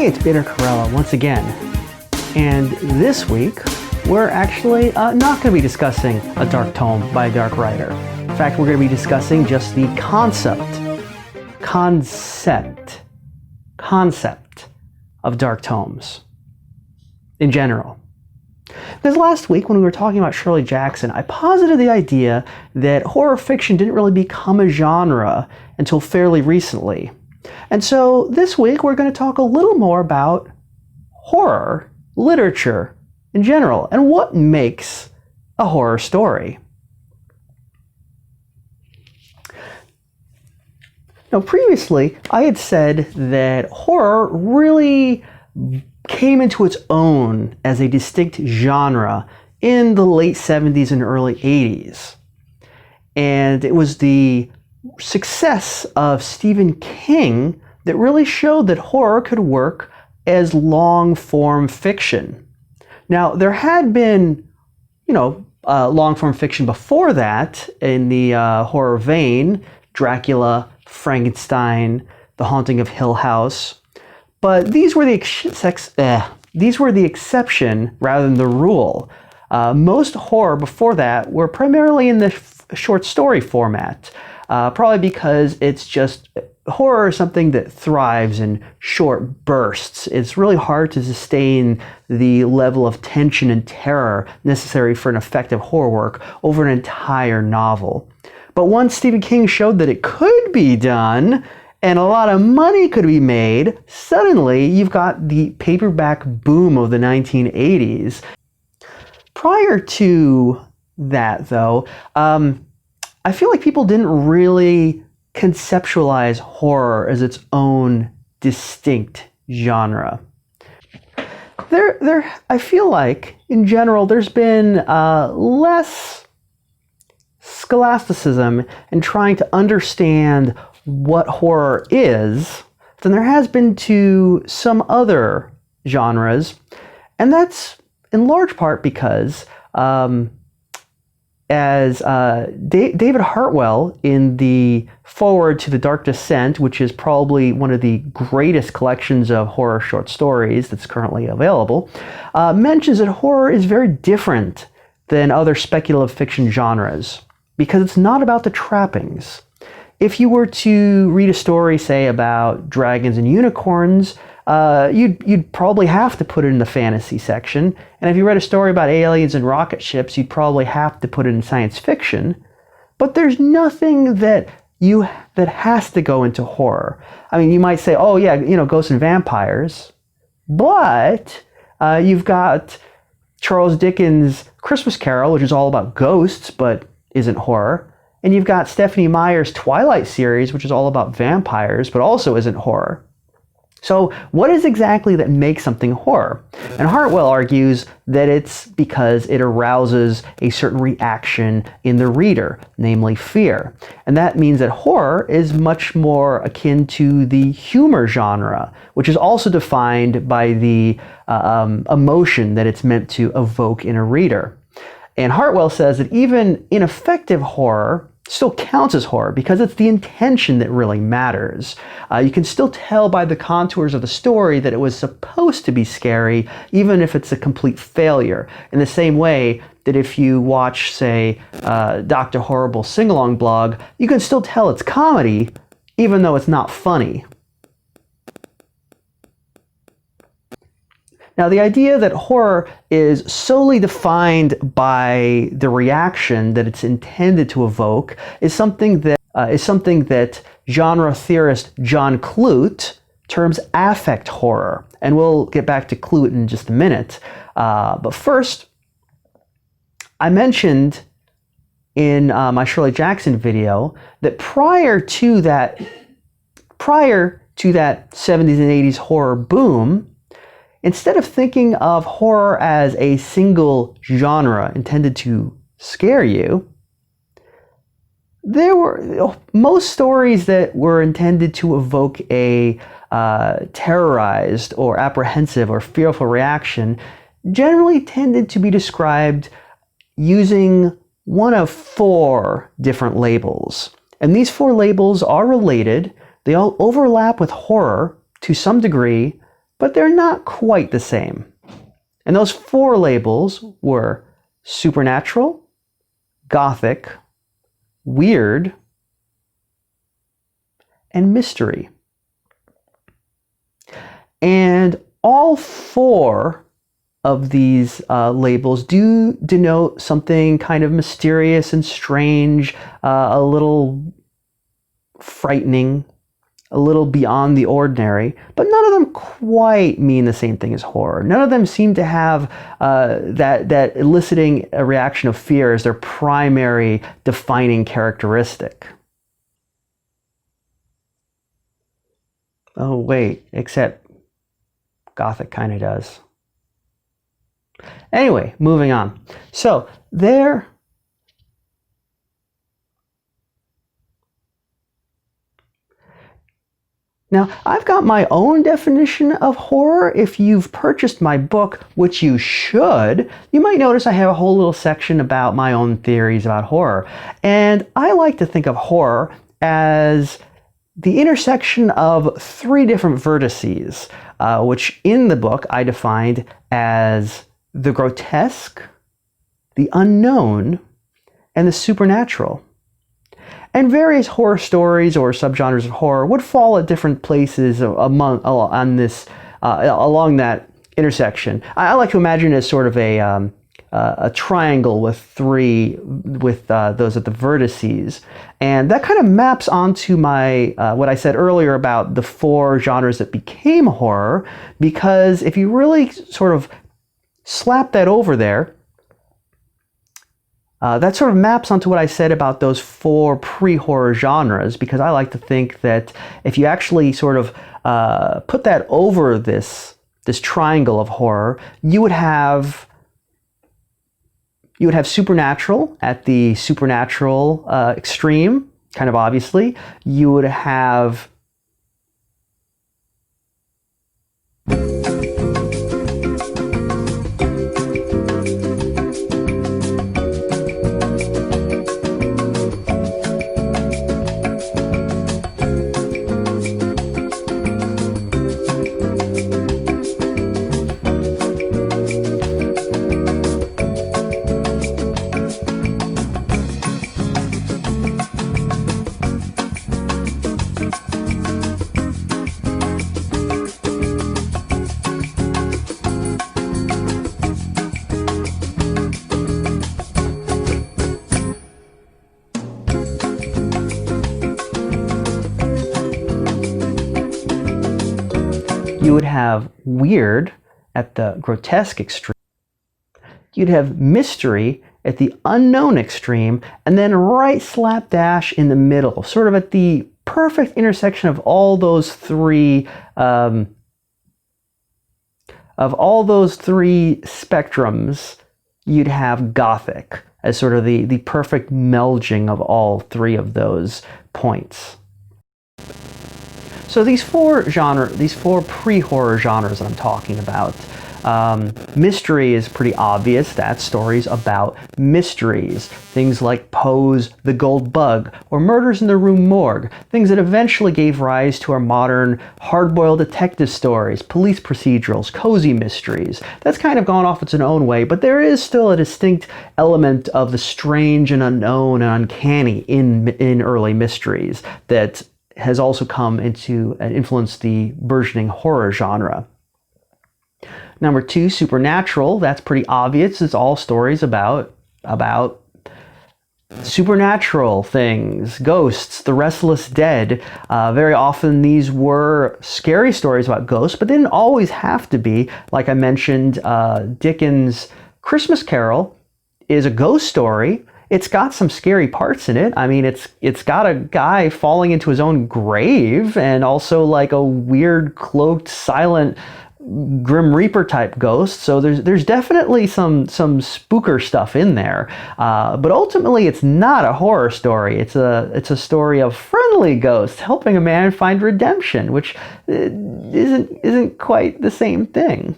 it's Peter Carella once again, and this week we're actually not going to be discussing a dark tome by a dark writer. In fact, we're going to be discussing just the concept of dark tomes in general. Because last week when we were talking about Shirley Jackson, I posited the idea that horror fiction didn't really become a genre until fairly recently. And so this week we're going to talk a little more about horror literature in general and what makes a horror story. Now, previously I had said that horror really came into its own as a distinct genre in the late 70s and early 80s. And it was the success of Stephen King that really showed that horror could work as long-form fiction. Now, there had been, long-form fiction before that in the horror vein: Dracula, Frankenstein, The Haunting of Hill House. But these were the exception rather than the rule. Most horror before that were primarily in the short story format, probably because it's just horror is something that thrives in short bursts. It's really hard to sustain the level of tension and terror necessary for an effective horror work over an entire novel. But once Stephen King showed that it could be done, and a lot of money could be made, suddenly you've got the paperback boom of the 1980s. Prior to that, though, I feel like people didn't really conceptualize horror as its own distinct genre. I feel like, in general, there's been less scholasticism in trying to understand what horror is than there has been to some other genres, and that's in large part because as David Hartwell in the foreword to The Dark Descent, which is probably one of the greatest collections of horror short stories that's currently available, mentions that horror is very different than other speculative fiction genres because it's not about the trappings. If you were to read a story, say, about dragons and unicorns, you'd probably have to put it in the fantasy section. And if you read a story about aliens and rocket ships, you'd probably have to put it in science fiction. But there's nothing that has to go into horror. I mean, you might say, oh yeah, ghosts and vampires. But you've got Charles Dickens' Christmas Carol, which is all about ghosts, but isn't horror. And you've got Stephenie Meyer's Twilight series, which is all about vampires, but also isn't horror. So what is exactly that makes something horror? And Hartwell argues that it's because it arouses a certain reaction in the reader, namely fear. And that means that horror is much more akin to the humor genre, which is also defined by the emotion that it's meant to evoke in a reader. And Hartwell says that even ineffective horror still counts as horror because it's the intention that really matters. You can still tell by the contours of the story that it was supposed to be scary, even if it's a complete failure. In the same way that if you watch, say, Dr. Horrible's sing-along blog, you can still tell it's comedy, even though it's not funny. Now, the idea that horror is solely defined by the reaction that it's intended to evoke is something that genre theorist John Clute terms affect horror. And we'll get back to Clute in just a minute. But first, I mentioned in my Shirley Jackson video that prior to that 70s and 80s horror boom, instead of thinking of horror as a single genre intended to scare you, there were most stories that were intended to evoke a terrorized or apprehensive or fearful reaction generally tended to be described using one of 4 different labels. And these 4 labels are related. They all overlap with horror to some degree, but they're not quite the same. And those 4 labels were supernatural, gothic, weird, and mystery. And all 4 of these labels do denote something kind of mysterious and strange, a little frightening, a little beyond the ordinary, but none of them quite mean the same thing as horror. None of them seem to have that eliciting a reaction of fear as their primary defining characteristic. Oh wait, except Gothic kind of does. Anyway, moving on. So there. Now, I've got my own definition of horror. If you've purchased my book, which you should, you might notice I have a whole little section about my own theories about horror. And I like to think of horror as the intersection of 3 different vertices, which in the book I defined as the grotesque, the unknown, and the supernatural. And various horror stories or subgenres of horror would fall at different places along that intersection. I like to imagine it as sort of a triangle with those at the vertices, and that kind of maps onto my what I said earlier about the 4 genres that became horror. Because if you really sort of slap that over there, that sort of maps onto what I said about those 4 pre-horror genres, because I like to think that if you actually sort of put that over this triangle of horror, you would have supernatural at the supernatural extreme, kind of obviously. You would have weird at the grotesque extreme. You'd have mystery at the unknown extreme, and then right slapdash in the middle, sort of at the perfect intersection of all those 3 spectrums. You'd have Gothic as sort of the perfect melding of all 3 of those points. So these 4 pre-horror genres that I'm talking about, mystery is pretty obvious. That's stories about mysteries. Things like Poe's The Gold Bug or Murders in the Rue Morgue. Things that eventually gave rise to our modern hard-boiled detective stories, police procedurals, cozy mysteries. That's kind of gone off its own way, but there is still a distinct element of the strange and unknown and uncanny in early mysteries that has also come into and influenced the burgeoning horror genre. Number 2, supernatural. That's pretty obvious. It's all stories about supernatural things, ghosts, the restless dead. Very often these were scary stories about ghosts, but they didn't always have to be. Like I mentioned, Dickens' Christmas Carol is a ghost story. It's got some scary parts in it. I mean, it's got a guy falling into his own grave, and also like a weird, cloaked, silent Grim Reaper type ghost. So there's definitely some spooker stuff in there. But ultimately, it's not a horror story. It's a story of friendly ghosts helping a man find redemption, which isn't quite the same thing.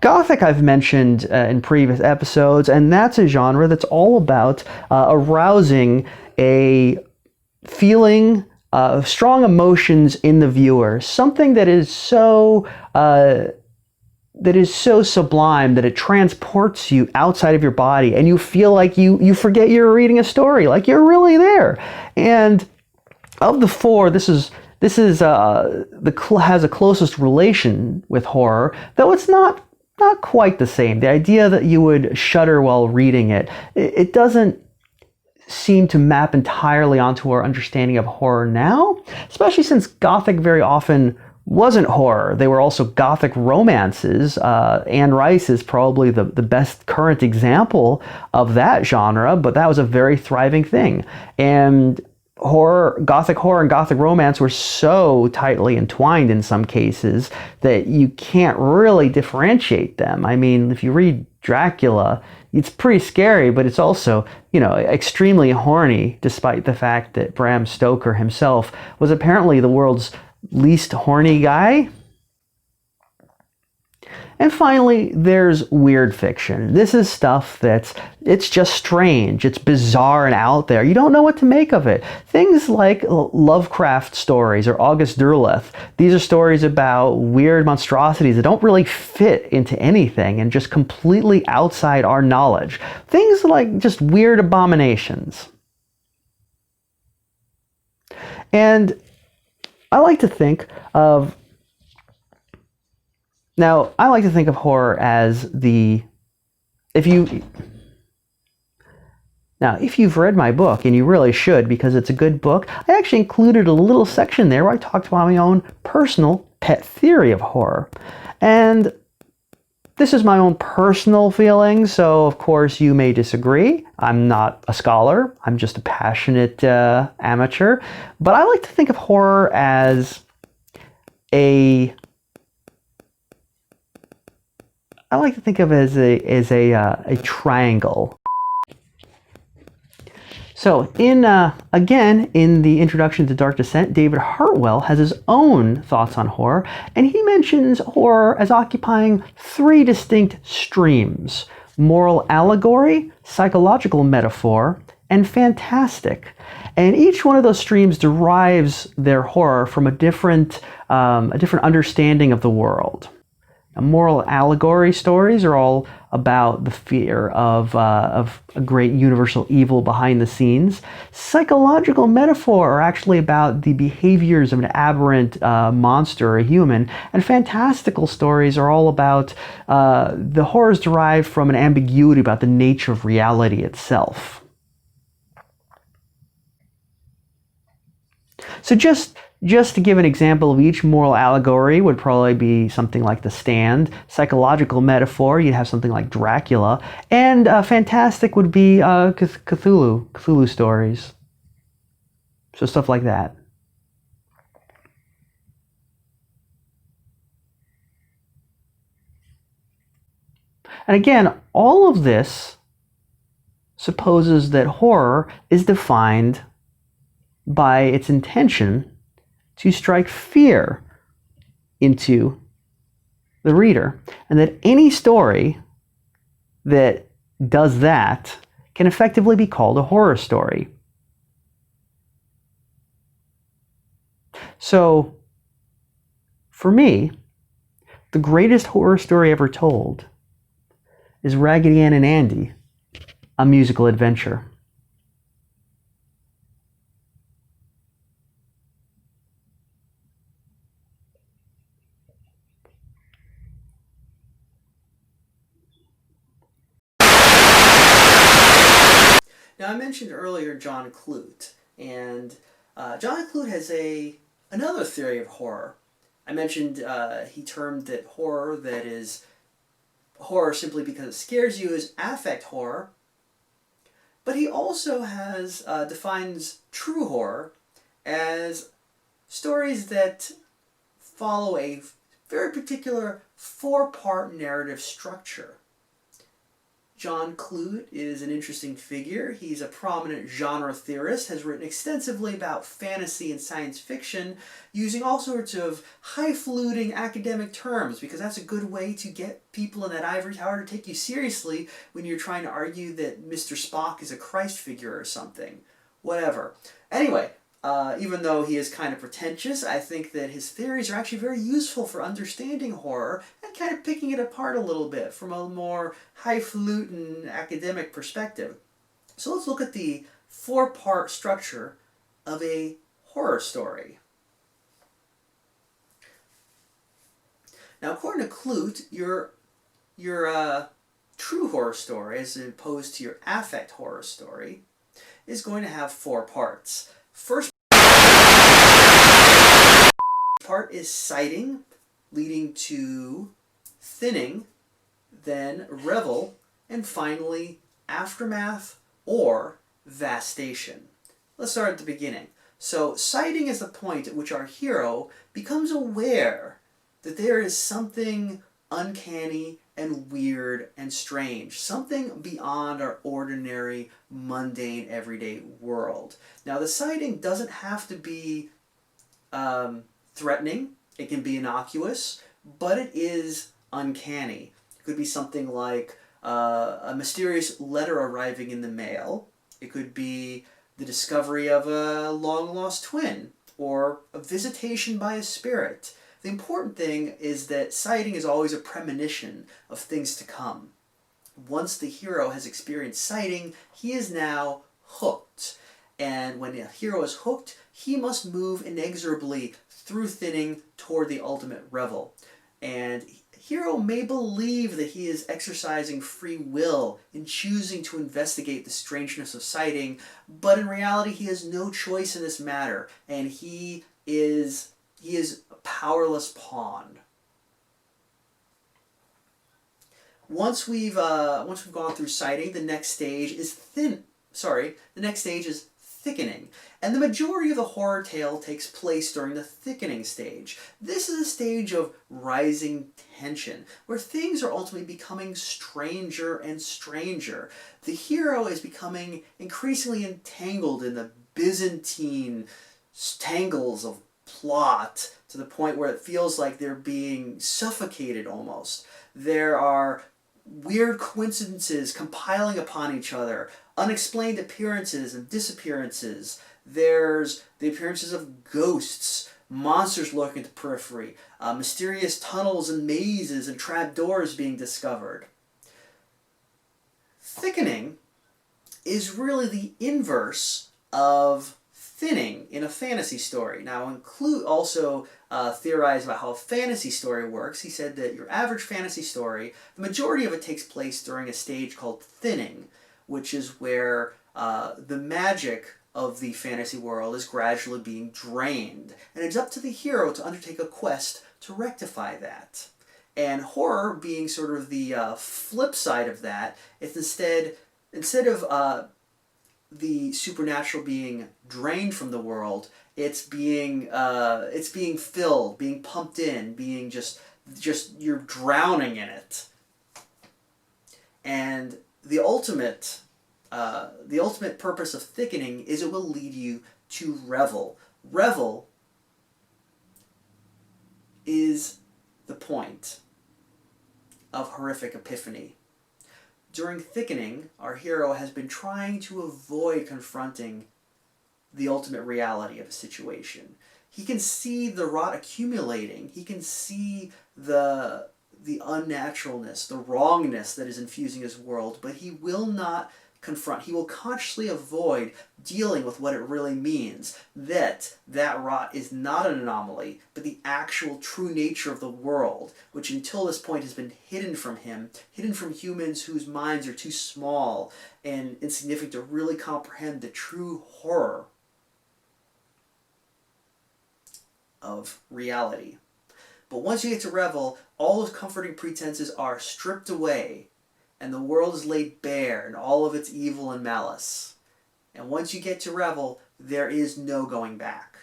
Gothic I've mentioned in previous episodes, and that's a genre that's all about arousing a feeling strong emotions in the viewer, something that is so sublime that it transports you outside of your body, and you feel like you forget you're reading a story, like you're really there. And of the four, this is has the closest relation with horror, though it's not quite the same. The idea that you would shudder while reading it doesn't seem to map entirely onto our understanding of horror now, especially since Gothic very often wasn't horror. They were also Gothic romances. Anne Rice is probably the best current example of that genre, but that was a very thriving thing. And Gothic horror and Gothic romance were so tightly entwined in some cases that you can't really differentiate them. I mean, if you read Dracula, it's pretty scary, but it's also, extremely horny, despite the fact that Bram Stoker himself was apparently the world's least horny guy. And finally, there's weird fiction. This is stuff it's just strange, it's bizarre and out there. You don't know what to make of it. Things like Lovecraft stories or August Derleth. These are stories about weird monstrosities that don't really fit into anything and just completely outside our knowledge. Things like just weird abominations. And I like to think of horror as if you've read my book, and you really should because it's a good book, I actually included a little section there where I talked about my own personal pet theory of horror. And this is my own personal feeling, so of course you may disagree. I'm not a scholar, I'm just a passionate amateur. But I like to think of horror as a triangle. So in the introduction to Dark Descent, David Hartwell has his own thoughts on horror, and he mentions horror as occupying three distinct streams: moral allegory, psychological metaphor, and fantastic. And each one of those streams derives their horror from a different understanding of the world. Moral allegory stories are all about the fear of a great universal evil behind the scenes. Psychological metaphor are actually about the behaviors of an aberrant monster or a human. And fantastical stories are all about the horrors derived from an ambiguity about the nature of reality itself. So just to give an example of each, moral allegory would probably be something like The Stand. Psychological metaphor, you'd have something like Dracula. And fantastic would be Cthulhu stories. So stuff like that. And again, all of this supposes that horror is defined by its intention to strike fear into the reader, and that any story that does that can effectively be called a horror story. So, for me, the greatest horror story ever told is Raggedy Ann and Andy, A Musical Adventure. Now, I mentioned earlier John Clute, and John Clute has another theory of horror. I mentioned he termed that horror that is horror simply because it scares you is affect horror, but he also defines true horror as stories that follow a very particular four-part narrative structure. John Clute is an interesting figure. He's a prominent genre theorist, has written extensively about fantasy and science fiction, using all sorts of highfalutin academic terms, because that's a good way to get people in that ivory tower to take you seriously when you're trying to argue that Mr. Spock is a Christ figure or something. Whatever. Anyway, Even though he is kind of pretentious, I think that his theories are actually very useful for understanding horror and kind of picking it apart a little bit from a more highfalutin academic perspective. So let's look at the four-part structure of a horror story. Now, according to Clute, your true horror story, as opposed to your affect horror story, is going to have four parts. First part is sighting, leading to thinning, then revel, and finally aftermath or vastation. Let's start at the beginning. So sighting is the point at which our hero becomes aware that there is something uncanny and weird and strange, something beyond our ordinary, mundane, everyday world. Now, the sighting doesn't have to be threatening. It can be innocuous, but it is uncanny. It could be something like a mysterious letter arriving in the mail. It could be the discovery of a long-lost twin, or a visitation by a spirit. The important thing is that sighting is always a premonition of things to come. Once the hero has experienced sighting, he is now hooked. And when a hero is hooked, he must move inexorably through thinning toward the ultimate revel. And hero may believe that he is exercising free will in choosing to investigate the strangeness of sighting, but in reality he has no choice in this matter, and he is a powerless pawn. Once we've gone through sighting, the next stage is thickening. And the majority of the horror tale takes place during the thickening stage. This is a stage of rising tension, where things are ultimately becoming stranger and stranger. The hero is becoming increasingly entangled in the Byzantine tangles of plot, to the point where it feels like they're being suffocated almost. There are weird coincidences compiling upon each other, unexplained appearances and disappearances. There's the appearances of ghosts, monsters lurking at the periphery, mysterious tunnels and mazes and trapdoors being discovered. Thickening is really the inverse of thinning in a fantasy story. Now, when Clute also theorized about how a fantasy story works, he said that your average fantasy story, the majority of it takes place during a stage called thinning, which is where the magic of the fantasy world is gradually being drained, and it's up to the hero to undertake a quest to rectify that. And horror being sort of the flip side of that, it's instead of the supernatural being drained from the world, it's being filled, being pumped in, being just you're drowning in it. And the ultimate purpose of thickening is it will lead you to revel. Revel is the point of horrific epiphany. During thickening, our hero has been trying to avoid confronting the ultimate reality of a situation. He can see the rot accumulating. He can see the unnaturalness, the wrongness that is infusing his world, but he will not confront. He will consciously avoid dealing with what it really means, that rot is not an anomaly, but the actual true nature of the world, which until this point has been hidden from him, hidden from humans whose minds are too small and insignificant to really comprehend the true horror of reality. But once you get to revel, all those comforting pretenses are stripped away, and the world is laid bare in all of its evil and malice. And once you get to revel, there is no going back.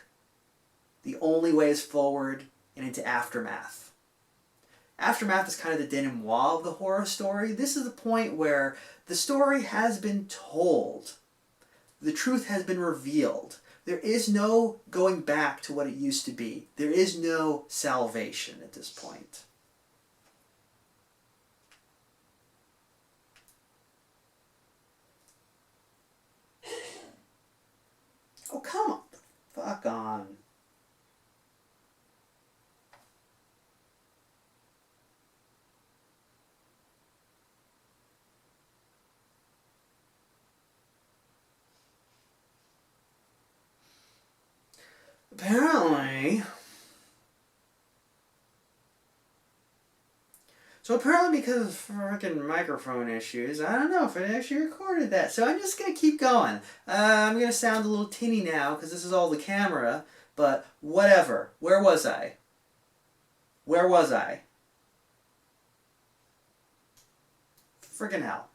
The only way is forward and into aftermath. Aftermath is kind of the denouement of the horror story. This is the point where the story has been told. The truth has been revealed. There is no going back to what it used to be. There is no salvation at this point. Oh, come on. Fuck on. Apparently... So apparently because of freaking microphone issues, I don't know if it actually recorded that. So I'm just going to keep going. I'm going to sound a little tinny now because this is all the camera. But whatever. Where was I? Where was I? Friggin' hell.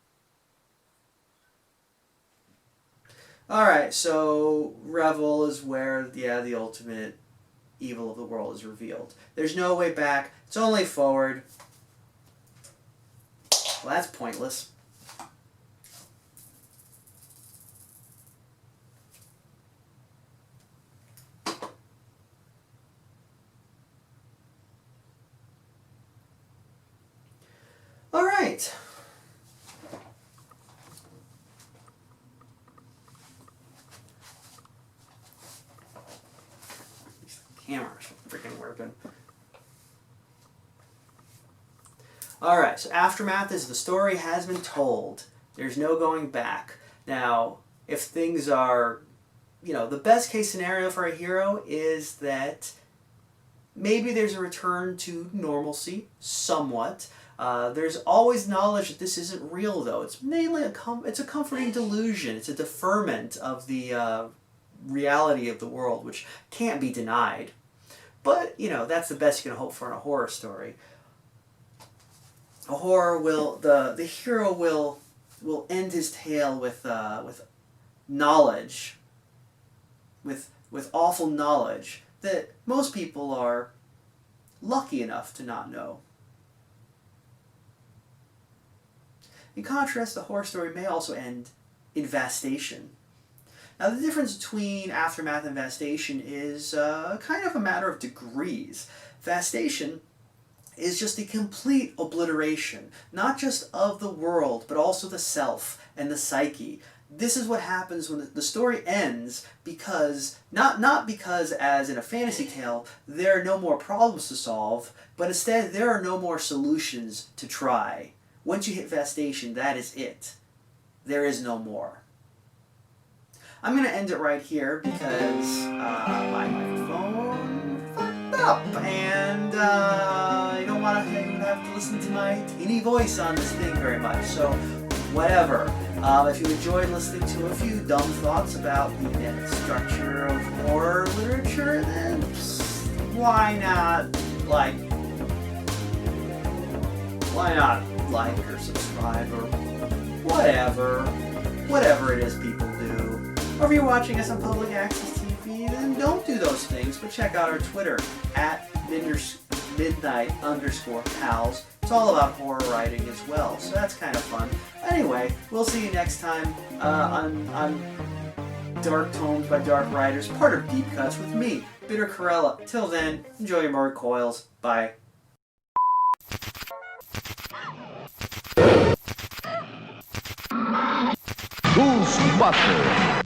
Alright, so Revel is where, yeah, the ultimate evil of the world is revealed. There's no way back. It's only forward. Well, that's pointless. All right. These cameras are freaking working. All right, so Aftermath is the story has been told. There's no going back. Now, if things are, the best case scenario for a hero is that maybe there's a return to normalcy, somewhat. There's always knowledge that this isn't real, though. It's mainly it's a comforting delusion. It's a deferment of the reality of the world, which can't be denied. But, that's the best you can hope for in a horror story. A horror the hero will end his tale with knowledge, with awful knowledge that most people are lucky enough to not know. In contrast, the horror story may also end in Vastation. Now, the difference between Aftermath and Vastation is kind of a matter of degrees. Vastation is just a complete obliteration, not just of the world, but also the self and the psyche. This is what happens when the story ends because, not because as in a fantasy tale, there are no more problems to solve, but instead there are no more solutions to try. Once you hit Vastation, that is it. There is no more. I'm going to end it right here because my microphone fucked up and I don't want to have to listen to my teeny voice on this thing very much. So, whatever. If you enjoyed listening to a few dumb thoughts about the structure of horror literature, then why not like or subscribe or whatever it is people do. Or if you're watching us on public access TV, then don't do those things, but check out our Twitter at midnight_pals. It's all about horror writing as well, so that's kind of fun. Anyway, we'll see you next time on Dark Tomes by Dark Writers, part of Deep Cuts with me, Bitter Corella. Till then, enjoy your more coils. Bye. Ghostbusters.